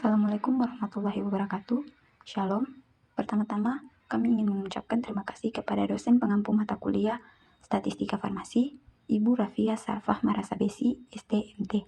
Assalamualaikum warahmatullahi wabarakatuh. Shalom. Pertama-tama, kami ingin mengucapkan terima kasih kepada dosen pengampu mata kuliah Statistika Farmasi, Ibu Rafia Sarfah Marasabesi, STMT.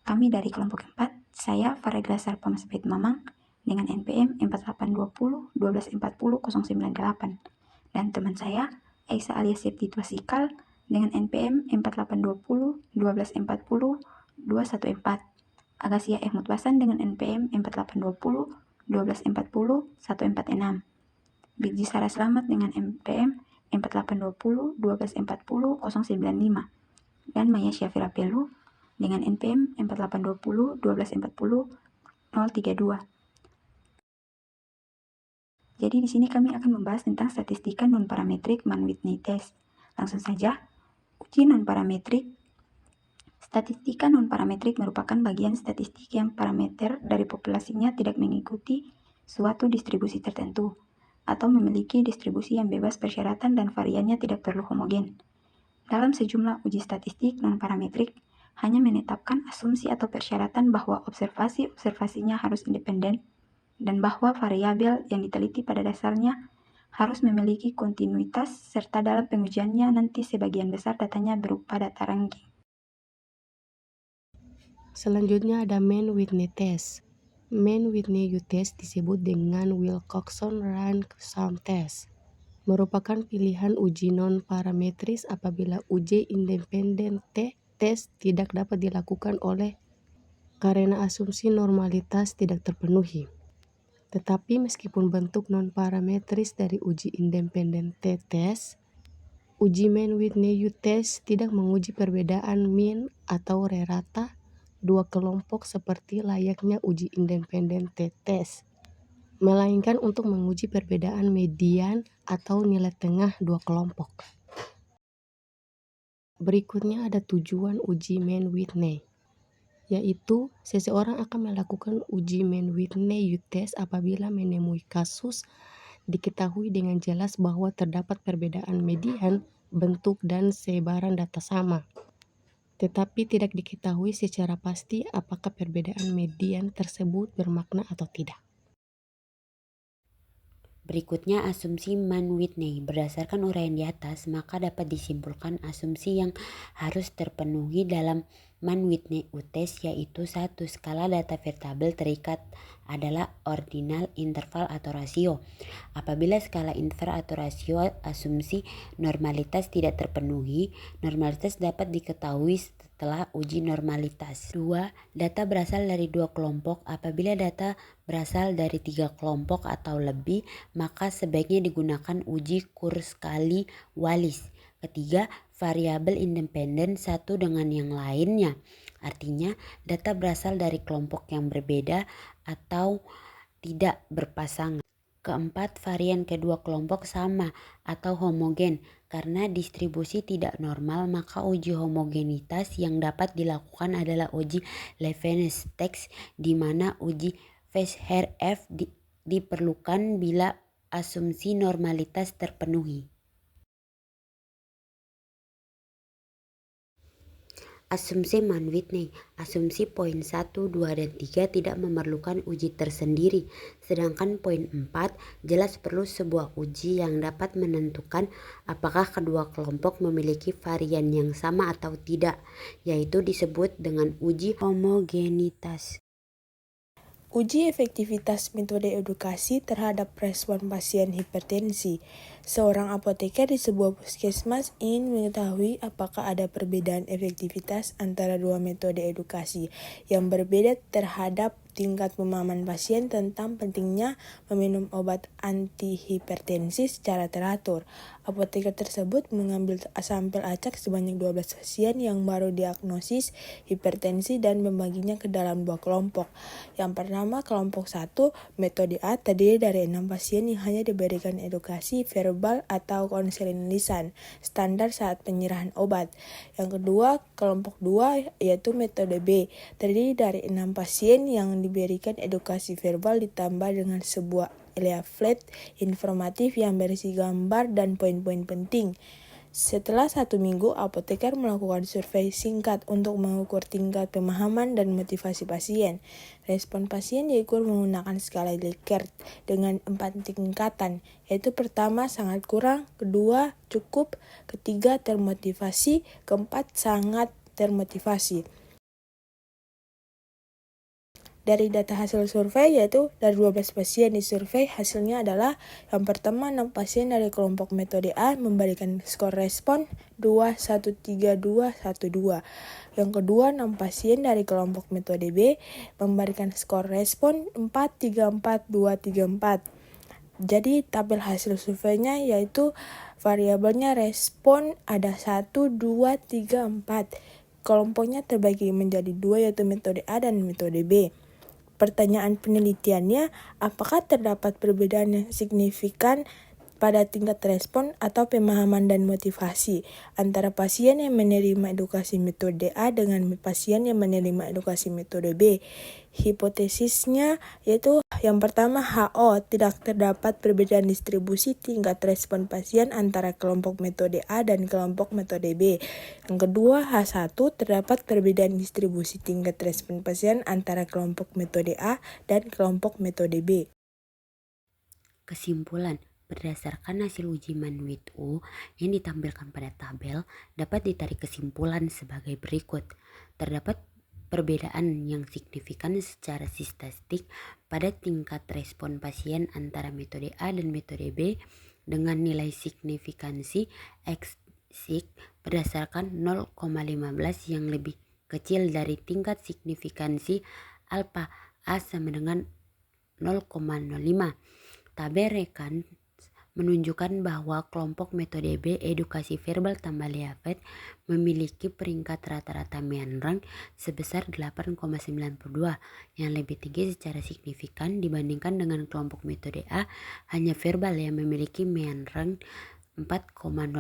Kami dari kelompok 4, saya Faregla Sarpa Masbet Mamang, dengan NPM 4820 1240 098, dan teman saya, Aisyah alias Septi Twasikal, dengan NPM 4820 1240 214. Agasia Mutwasan dengan NPM 4820 1240 146. Bigji Sarah Slamet dengan NPM 4820 1240 095. Dan Maya Syafira Pelu dengan NPM 4820 1240 032. Jadi di sini kami akan membahas tentang statistika non-parametrik Mann-Whitney test. Langsung saja, uji non-parametrik. Statistika non-parametrik merupakan bagian statistik yang parameter dari populasinya tidak mengikuti suatu distribusi tertentu, atau memiliki distribusi yang bebas persyaratan dan variannya tidak perlu homogen. Dalam sejumlah uji statistik non-parametrik, hanya menetapkan asumsi atau persyaratan bahwa observasinya harus independen, dan bahwa variabel yang diteliti pada dasarnya harus memiliki kontinuitas, serta dalam pengujiannya nanti sebagian besar datanya berupa data ranking. Selanjutnya ada Mann-Whitney test. Mann-Whitney test disebut dengan Wilcoxon-Rank-Sum test. Merupakan pilihan uji non-parametris apabila uji independen test tidak dapat dilakukan karena asumsi normalitas tidak terpenuhi. Tetapi meskipun bentuk non-parametris dari uji independen test, uji Mann-Whitney test tidak menguji perbedaan mean atau rata dua kelompok seperti layaknya uji independen test, melainkan untuk menguji perbedaan median atau nilai tengah dua kelompok. Berikutnya ada tujuan uji Mann-Whitney, yaitu seseorang akan melakukan uji Mann-Whitney test apabila menemui kasus diketahui dengan jelas bahwa terdapat perbedaan median, bentuk, dan sebaran data sama, tetapi tidak diketahui secara pasti apakah perbedaan median tersebut bermakna atau tidak. Berikutnya asumsi Mann-Whitney. Berdasarkan uraian di atas, maka dapat disimpulkan asumsi yang harus terpenuhi dalam Mann-Whitney test, yaitu satu, skala data variabel terikat adalah ordinal, interval, atau rasio. Apabila skala interval atau rasio asumsi normalitas tidak terpenuhi, normalitas dapat diketahui setelah uji normalitas. 2. Data berasal dari dua kelompok. Apabila data berasal dari 3 kelompok atau lebih, maka sebaiknya digunakan uji Kurzweil-Wallis. Ketiga, variabel independen satu dengan yang lainnya. Artinya, data berasal dari kelompok yang berbeda atau tidak berpasangan. Keempat, varian kedua kelompok sama atau homogen. Karena distribusi tidak normal, maka uji homogenitas yang dapat dilakukan adalah uji Leibniz test, di mana uji Feshler-F diperlukan bila asumsi normalitas terpenuhi. Asumsi Mann-Whitney. Asumsi poin 1, 2, dan 3 tidak memerlukan uji tersendiri. Sedangkan poin 4 jelas perlu sebuah uji yang dapat menentukan apakah kedua kelompok memiliki varian yang sama atau tidak, yaitu disebut dengan uji homogenitas. Uji efektivitas metode edukasi terhadap respon pasien hipertensi. Seorang apoteker di sebuah puskesmas ingin mengetahui apakah ada perbedaan efektivitas antara dua metode edukasi yang berbeda terhadap tingkat pemahaman pasien tentang pentingnya meminum obat antihipertensi secara teratur. Apoteker tersebut mengambil sampel acak sebanyak 12 pasien yang baru diagnosis hipertensi dan membaginya ke dalam dua kelompok. Yang pertama, kelompok 1, metode A, terdiri dari 6 pasien yang hanya diberikan edukasi verbal atau konseling lisan standar saat penyerahan obat. Yang kedua, kelompok 2, yaitu metode B, terdiri dari 6 pasien yang diberikan edukasi verbal ditambah dengan sebuah leaflet informatif yang berisi gambar dan poin-poin penting. Setelah 1 minggu, apoteker melakukan survei singkat untuk mengukur tingkat pemahaman dan motivasi pasien. Respon pasien diukur menggunakan skala Likert dengan 4 tingkatan, yaitu pertama sangat kurang, kedua cukup, ketiga termotivasi, keempat sangat termotivasi. Dari data hasil survei, yaitu dari 12 pasien di survei, hasilnya adalah yang pertama 6 pasien dari kelompok metode A memberikan skor respon 2, 1, 3, 2, 1, 2. Yang kedua 6 pasien dari kelompok metode B memberikan skor respon 4, 3, 4, 2, 3, 4. Jadi tabel hasil surveinya yaitu variabelnya respon ada 1, 2, 3, 4. Kelompoknya terbagi menjadi 2 yaitu metode A dan metode B. Pertanyaan penelitiannya, apakah terdapat perbedaan yang signifikan pada tingkat respon atau pemahaman dan motivasi antara pasien yang menerima edukasi metode A dengan pasien yang menerima edukasi metode B? Hipotesisnya yaitu yang pertama HO, tidak terdapat perbedaan distribusi tingkat respon pasien antara kelompok metode A dan kelompok metode B. Yang kedua H1, terdapat perbedaan distribusi tingkat respon pasien antara kelompok metode A dan kelompok metode B. Kesimpulan, berdasarkan hasil uji Mann-Whitney yang ditampilkan pada tabel, dapat ditarik kesimpulan sebagai berikut. Terdapat perbedaan yang signifikan secara statistik pada tingkat respon pasien antara metode A dan metode B dengan nilai signifikansi X-sig berdasarkan 0,15 yang lebih kecil dari tingkat signifikansi alfa A sama dengan 0,05. Tabel rekan menunjukkan bahwa kelompok metode B edukasi verbal tambah Liavet memiliki peringkat rata-rata mean rank sebesar 8,92 yang lebih tinggi secara signifikan dibandingkan dengan kelompok metode A hanya verbal yang memiliki mean rank 4,08.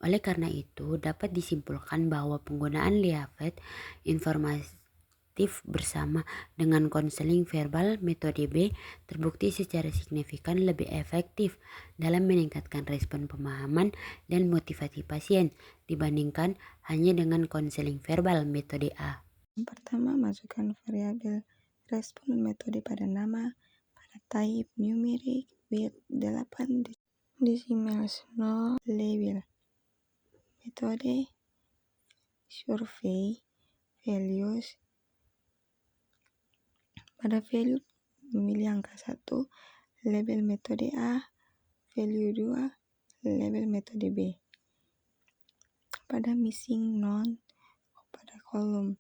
Oleh karena itu dapat disimpulkan bahwa penggunaan Liavet informatif bersama dengan konseling verbal metode B terbukti secara signifikan lebih efektif dalam meningkatkan respon pemahaman dan motivasi pasien dibandingkan hanya dengan konseling verbal metode A. Yang pertama, masukkan variabel respon metode pada nama, pada type numeric with 8 decimals 0 label. Metode survei values. Pada value memilih angka 1, label metode A, value 2, label metode B. Pada missing none, pada kolom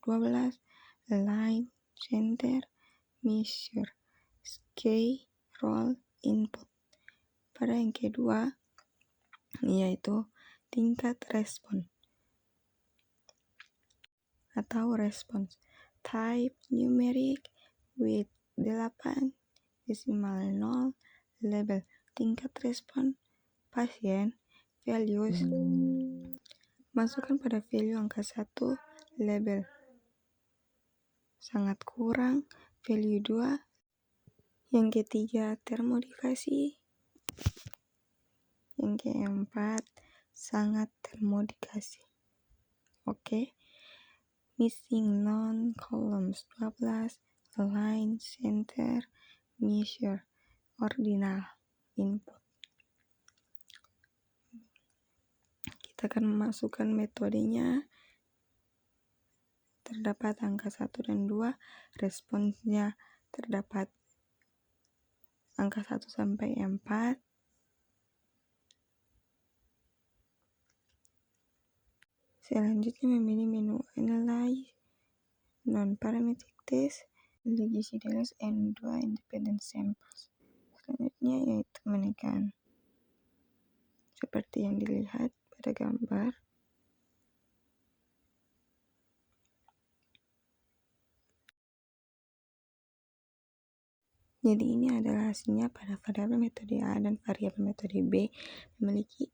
12, line, center, measure, scale, roll, input. Pada yang kedua, yaitu tingkat respon atau response. Type numeric with 8 decimal 0 label. Tingkat respon pasien values. Masukkan pada value angka 1 label sangat kurang, value 2. Yang ketiga termotivasi. Yang keempat sangat termotivasi. Oke. Missing none columns 12, align, center, measure, ordinal, input. Kita akan memasukkan metodenya. Terdapat angka 1 dan 2, responsnya terdapat angka 1 sampai 4. Selanjutnya memilih menu Analyze, Non-Parametric Test, Legacy Delays, and 2 Independent Samples. Selanjutnya yaitu menekan seperti yang dilihat pada gambar. Jadi ini adalah hasilnya pada variabel metode A dan variabel metode B memiliki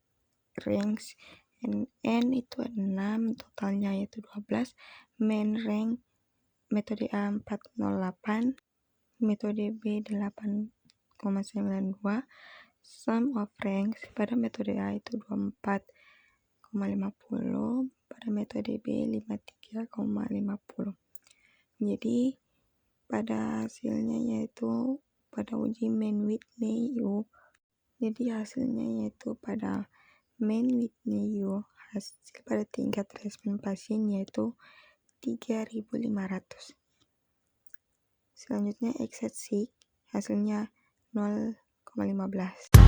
range N itu 6, totalnya yaitu 12, main rank metode A 408, metode B 8,92, Sum of ranks pada metode A itu 24,50, pada metode B 53,50. Jadi pada hasilnya yaitu pada uji Mann-Whitney U. Jadi hasilnya yaitu pada Mann-Whitney U, hasil pada tingkat respon pasien yaitu 3.500. Selanjutnya exact sig hasilnya 0,15.